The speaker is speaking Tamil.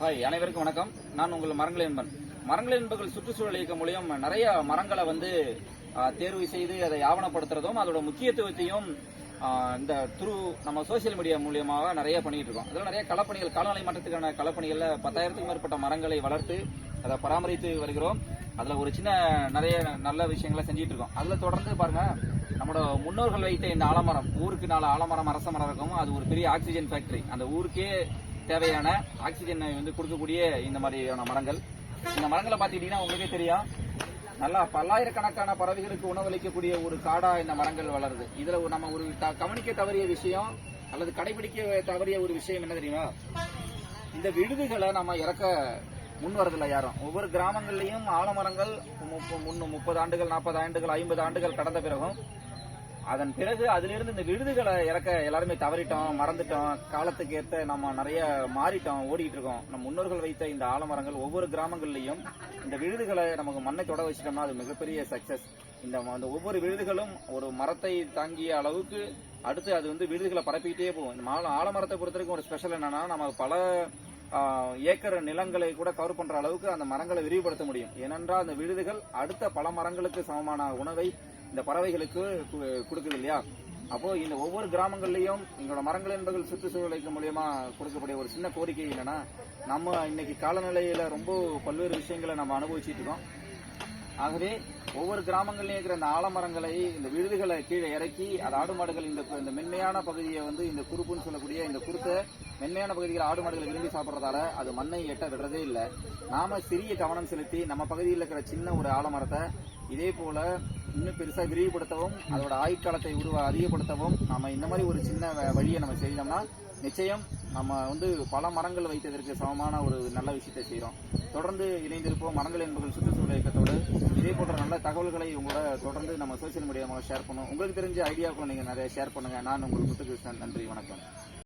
ஹாய், அனைவருக்கும் வணக்கம். நான் உங்கள் மரங்கள் என்பன். மரங்கள் என்பர்கள் சுற்றுச்சூழல் இயக்கம் மூலியம் நிறைய மரங்களை தேர்வு செய்து அதை ஆவணப்படுத்துறதும் அதோட முக்கியத்துவத்தையும் இந்த நம்ம சோசியல் மீடியா மூலியமாக நிறைய பண்ணிட்டு இருக்கோம். அதில் நிறைய களப்பணிகள், காலநிலை மாற்றத்துக்கான களப்பணிகள்ல 10,000க்கும் மேற்பட்ட மரங்களை வளர்த்து அதை பராமரித்து வருகிறோம். அதுல ஒரு நிறைய நல்ல விஷயங்களை செஞ்சிட்டு இருக்கோம். அதுல தொடர்ந்து பாருங்க, நம்மளோட முன்னோர்கள் வைத்த இந்த ஆலமரம், ஊருக்கு 4 ஆலமரம் அரச மரம் இருக்கும். அது ஒரு பெரிய ஆக்சிஜன் ஃபேக்டரி. அந்த ஊருக்கே தேவையான ஆக்சிஜனை கொடுக்கக்கூடிய இந்த மாதிரியான மரங்கள். இந்த மரங்களை பார்த்துக்கிட்டீங்கன்னா உங்களுக்கே தெரியும், நல்லா பல்லாயிரக்கணக்கான பறவைகளுக்கு உணவளிக்கக்கூடிய ஒரு காடா இந்த மரங்கள் வளருது. இதுல நம்ம ஒரு கவனிக்க தவறிய விஷயம் அல்லது கடைபிடிக்க தவறிய ஒரு விஷயம் என்ன தெரியுமா? இந்த விடுதிகளை நம்ம இறக்க முன் வரதில்லை யாரும். ஒவ்வொரு கிராமங்கள்லயும் ஆலமரங்கள் 30 ஆண்டுகள், 40 ஆண்டுகள், 50 ஆண்டுகள் கடந்த பிறகும் அதன் பிறகு அதிலிருந்து இந்த விடுதிகளை இறக்க எல்லாருமே தவறிட்டோம், மறந்துட்டோம். காலத்துக்கு ஏற்ற நம்ம நிறைய மாறிட்டோம், ஓடிட்டு இருக்கோம். நம்ம முன்னோர்கள் வைத்த இந்த ஆலமரங்கள் ஒவ்வொரு கிராமங்கள்லயும் இந்த விழுதுகளை நமக்கு மண்ணை தொட வச்சிட்டோம்னா அது மிகப்பெரிய சக்சஸ். இந்த ஒவ்வொரு விழுதுகளும் ஒரு மரத்தை தாங்கிய அளவுக்கு அடுத்து அது விழுதுகளை பரப்பிக்கிட்டே போகும். இந்த ஆலமரத்தை பொறுத்த வரைக்கும் ஒரு ஸ்பெஷல் என்னன்னா, நம்ம பல ஏக்கர் நிலங்களை கூட கவர் பண்ற அளவுக்கு அந்த மரங்களை விரிவுபடுத்த முடியும். ஏனென்றால் அந்த விழுதுகள் அடுத்த பல மரங்களுக்கு சமமான உணவை இந்த பறவைகளுக்கு கொடுக்குது இல்லையா? அப்போ இந்த ஒவ்வொரு கிராமங்கள்லயும் எங்களோட மரங்கள் என்பது சுற்றுச்சூழலுக்கு மூலியமா கொடுக்கக்கூடிய ஒரு சின்ன கோரிக்கை என்னன்னா, நம்ம இன்னைக்கு காலநிலையில ரொம்ப பல்வேறு விஷயங்களை நம்ம அனுபவிச்சுட்டு இருக்கோம். ஆகவே ஒவ்வொரு கிராமங்கள்லயும் இருக்கிற இந்த ஆலமரங்களை, இந்த விழுதுகளை கீழே இறக்கி அது ஆடு மாடுகள் இந்த மென்மையான பகுதியை இந்த குறுப்புன்னு சொல்லக்கூடிய இந்த குறுத்த மென்மையான பகுதிகள் ஆடு மாடுகள் விரும்பி சாப்பிட்றதால அது மண்ணை எட்ட விடுறதே இல்லை. நாம சிறிய கவனம் செலுத்தி நம்ம பகுதியில் இருக்கிற சின்ன ஒரு ஆலமரத்தை இதே போல இன்னும் பெருசா விரிவுபடுத்தவும், அதோட ஆயுட்காலத்தை அதிகப்படுத்தவும் நாம இந்த மாதிரி ஒரு சின்ன வழியை நம்ம செய்தோம்னா நிச்சயம் நம்ம பல மரங்கள் வைத்ததற்கு சமமான ஒரு நல்ல விஷயத்தை செய்யறோம். தொடர்ந்து இணைந்திருப்போம். மரங்கள் என்பது சுற்றுச்சூழல் இயக்கத்தோடு இதே போன்ற நல்ல தகவல்களை உங்களோட தொடர்ந்து நம்ம சோசியல் மீடியா மூலம் ஷேர் பண்ணுவோம். உங்களுக்கு தெரிஞ்ச ஐடியாக்களை நீங்க நிறைய ஷேர் பண்ணுங்க. நான் உங்கள் முத்துகிருஷ்ணன். நன்றி, வணக்கம்.